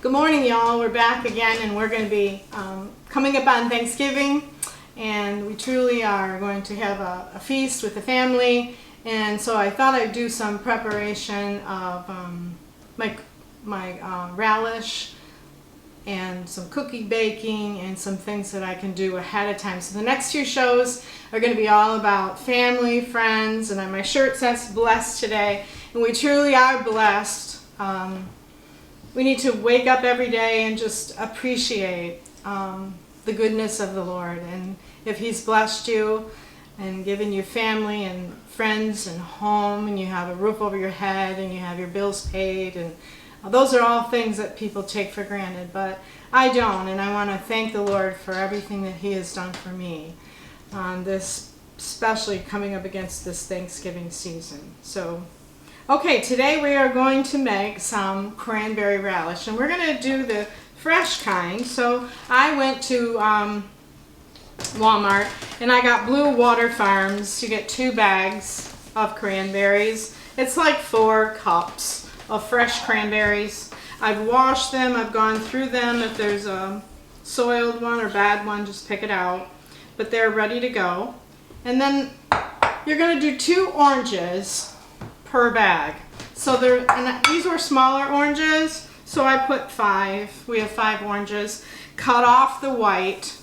Good morning, y'all. We're back again, and we're going to be coming up on Thanksgiving, and we truly are going to have a feast with the family. And so I thought I'd do some preparation of my relish and some cookie baking and some things that I can do ahead of time. So the next few shows are going to be all about family, friends, and my shirt says blessed today, and we truly are blessed. We need to wake up every day and just appreciate the goodness of the Lord. And if He's blessed you and given you family and friends and home, and you have a roof over your head and you have your bills paid, and those are all things that people take for granted, but I don't, and I want to thank the Lord for everything that He has done for me on this, especially coming up against this Thanksgiving season. So okay, today we are going to make some cranberry relish, and we're going to do the fresh kind. So I went to Walmart and I got Blue Water Farms. You get 2 bags of cranberries. It's like 4 cups of fresh cranberries. I've washed them, I've gone through them. If there's a soiled one or bad one, just pick it out. But they're ready to go. And then you're going to do 2 oranges per bag. So these were smaller oranges, so I put 5. We have 5 oranges. Cut off the white.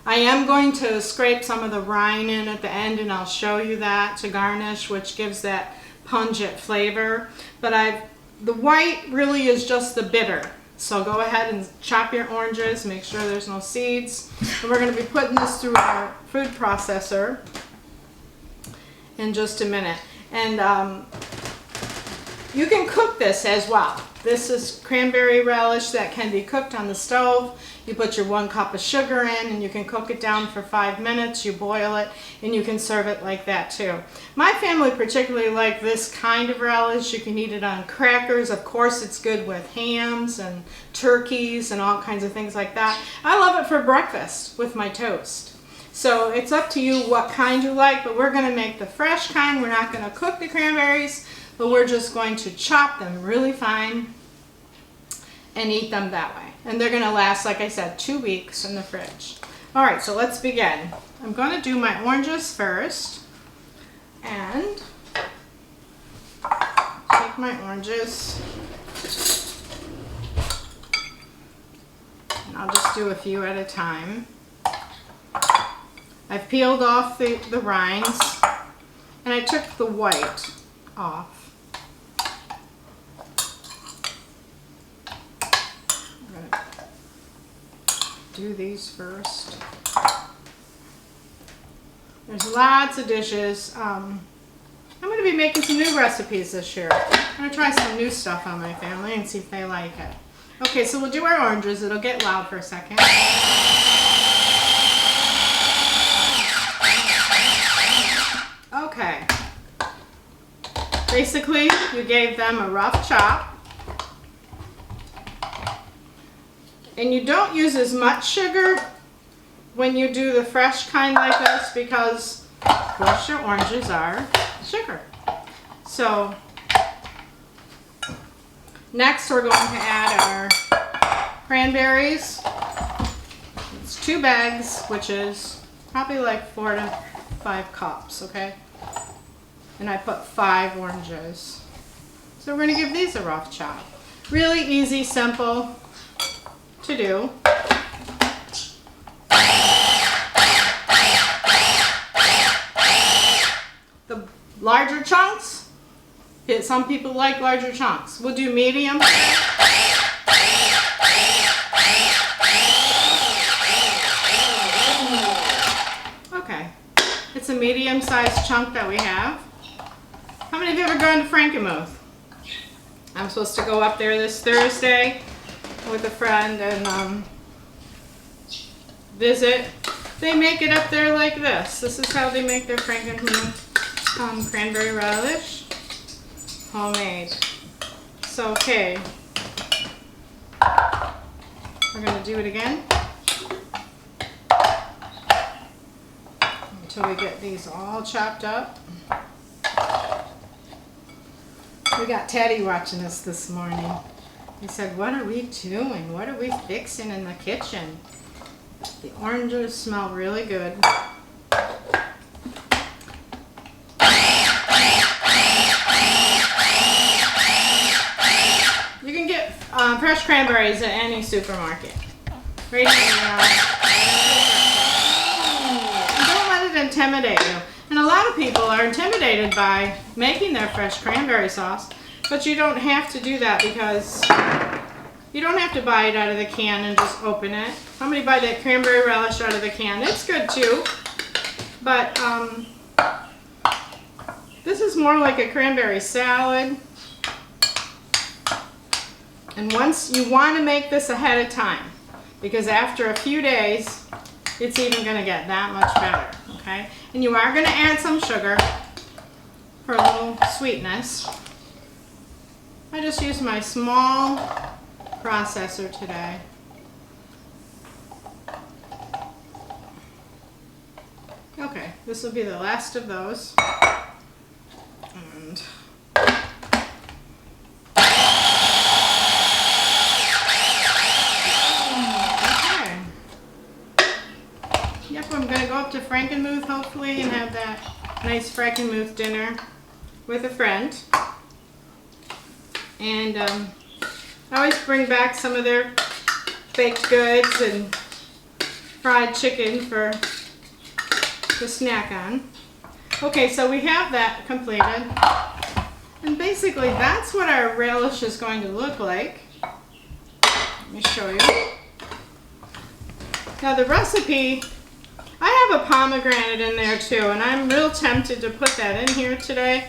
I am going to scrape some of the rind in at the end, and I'll show you that to garnish, which gives that pungent flavor. But the white really is just the bitter. So go ahead and chop your oranges, make sure there's no seeds. And we're going to be putting this through our food processor in just a minute. And you can cook this as well. This is cranberry relish that can be cooked on the stove. You put your 1 cup of sugar in, and you can cook it down for 5 minutes. You boil it, and you can serve it like that too. My family particularly like this kind of relish. You can eat it on crackers. Of course, it's good with hams and turkeys and all kinds of things like that. I love it for breakfast with my toast. So it's up to you what kind you like, but we're going to make the fresh kind. We're not going to cook the cranberries, but we're just going to chop them really fine and eat them that way. And they're going to last, like I said, 2 weeks in the fridge. All right, so let's begin. I'm going to do my oranges first. And take my oranges. And I'll just do a few at a time. I've peeled off the rinds, and I took the white off. I'm going to do these first. There's lots of dishes. I'm going to be making some new recipes this year. I'm going to try some new stuff on my family and see if they like it. Okay, so we'll do our oranges. It'll get loud for a second. Okay, basically you gave them a rough chop, and you don't use as much sugar when you do the fresh kind like this, because of course your oranges are sugar. So next we're going to add our cranberries. It's 2 bags, which is probably like 4 to 5 cups, okay? And I put 5 oranges. So we're going to give these a rough chop. Really easy, simple to do. The larger chunks, some people like larger chunks. We'll do medium. Okay, it's a medium-sized chunk that we have. How many of you ever gone to Frankenmuth? I'm supposed to go up there this Thursday with a friend and visit. They make it up there like this. This is how they make their Frankenmuth cranberry relish, homemade. So okay, we're going to do it again until we get these all chopped up. We got Teddy watching us this morning. He said, what are we doing? What are we fixing in the kitchen? The oranges smell really good. You can get fresh cranberries at any supermarket. Right now. Don't let it intimidate you. And a lot of people are intimidated by making their fresh cranberry sauce, but you don't have to do that because you don't have to buy it out of the can and just open it. How many buy that cranberry relish out of the can? It's good too, but this is more like a cranberry salad. And once you want to make this ahead of time, because after a few days, it's even going to get that much better, okay? And you are going to add some sugar for a little sweetness. I just used my small processor today. Okay, this will be the last of those. And I'm going to go up to Frankenmuth hopefully and have that nice Frankenmuth dinner with a friend. And I always bring back some of their baked goods and fried chicken to snack on. Okay, so we have that completed. And basically that's what our relish is going to look like. Let me show you. Now the recipe, I have a pomegranate in there too, and I'm real tempted to put that in here today.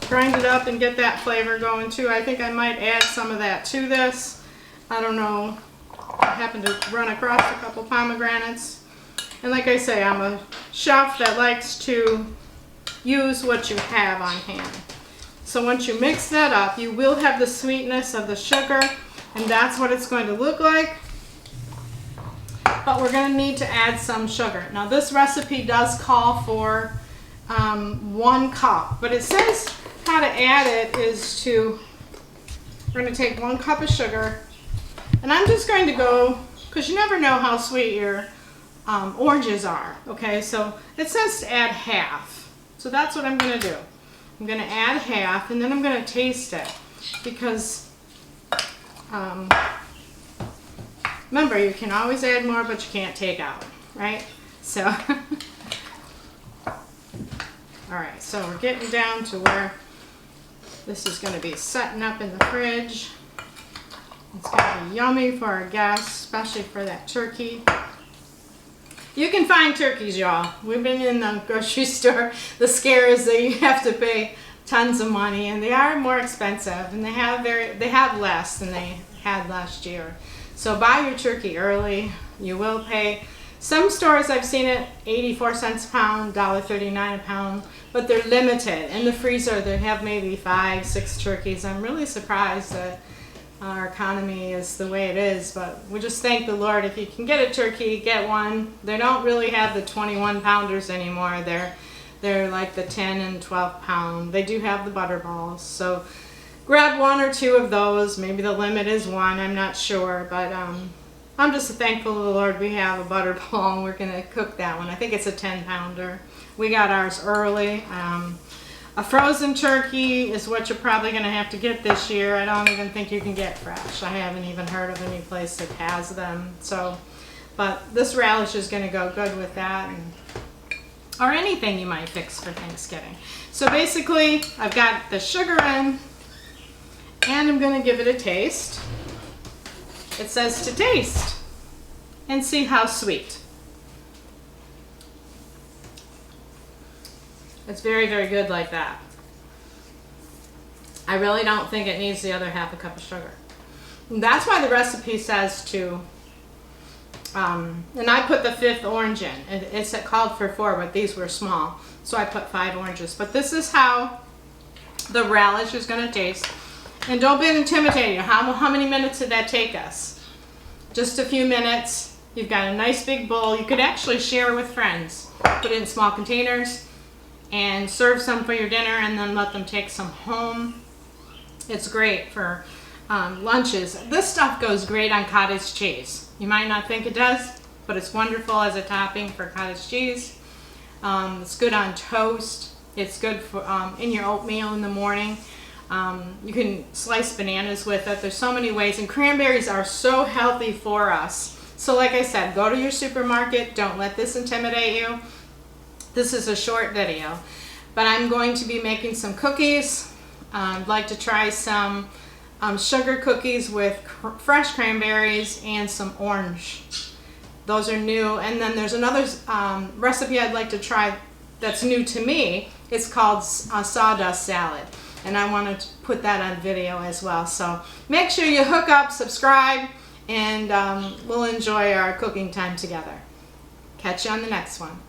Grind it up and get that flavor going too. I think I might add some of that to this. I don't know. I happened to run across a couple pomegranates. And like I say, I'm a chef that likes to use what you have on hand. So once you mix that up, you will have the sweetness of the sugar, and that's what it's going to look like. But we're going to need to add some sugar. Now this recipe does call for 1 cup, but it says how to add it is to, we're going to take 1 cup of sugar, and I'm just going to go, because you never know how sweet your oranges are, okay? So it says to add half. So that's what I'm going to do. I'm going to add half, and then I'm going to taste it, because remember, you can always add more, but you can't take out, right? So, all right, so we're getting down to where this is going to be setting up in the fridge. It's going to be yummy for our guests, especially for that turkey. You can find turkeys, y'all. We've been in the grocery store. The scare is that you have to pay tons of money, and they are more expensive, and they have less than they had last year. So buy your turkey early. You will pay. Some stores I've seen it 84 cents a pound, $1.39 a pound, but they're limited. In the freezer they have maybe 5, 6 turkeys. I'm really surprised that our economy is the way it is, but we just thank the Lord. If you can get a turkey, get one. They don't really have the 21 pounders anymore. They're like the 10 and 12 pound. They do have the butter balls, so grab 1 or 2 of those. Maybe the limit is 1, I'm not sure, but I'm just thankful to the Lord we have a butter ball, and we're going to cook that one. I think it's a 10 pounder. We got ours early. A frozen turkey is what you're probably going to have to get this year. I don't even think you can get fresh. I haven't even heard of any place that has them. So, but this relish is going to go good with that, or anything you might fix for Thanksgiving. So basically, I've got the sugar in, and I'm going to give it a taste. It says to taste and see how sweet. It's very, very good like that. I really don't think it needs the other half a cup of sugar. And that's why the recipe says to, and I put the 5th orange in. It's called for 4, but these were small, so I put 5 oranges. But this is how the relish is going to taste. And don't be intimidated. How many minutes did that take us? Just a few minutes. You've got a nice big bowl. You could actually share with friends. Put it in small containers and serve some for your dinner, and then let them take some home. It's great for lunches. This stuff goes great on cottage cheese. You might not think it does, but it's wonderful as a topping for cottage cheese. It's good on toast. It's good for in your oatmeal in the morning. You can slice bananas with it. There's so many ways, and cranberries are so healthy for us. So like I said, go to your supermarket. Don't let this intimidate you. This is a short video, but I'm going to be making some cookies. I'd like to try some sugar cookies with fresh cranberries and some orange. Those are new. And then there's another recipe I'd like to try that's new to me. It's called sawdust salad, and I want to put that on video as well. So make sure you hook up, subscribe, and we'll enjoy our cooking time together. Catch you on the next one.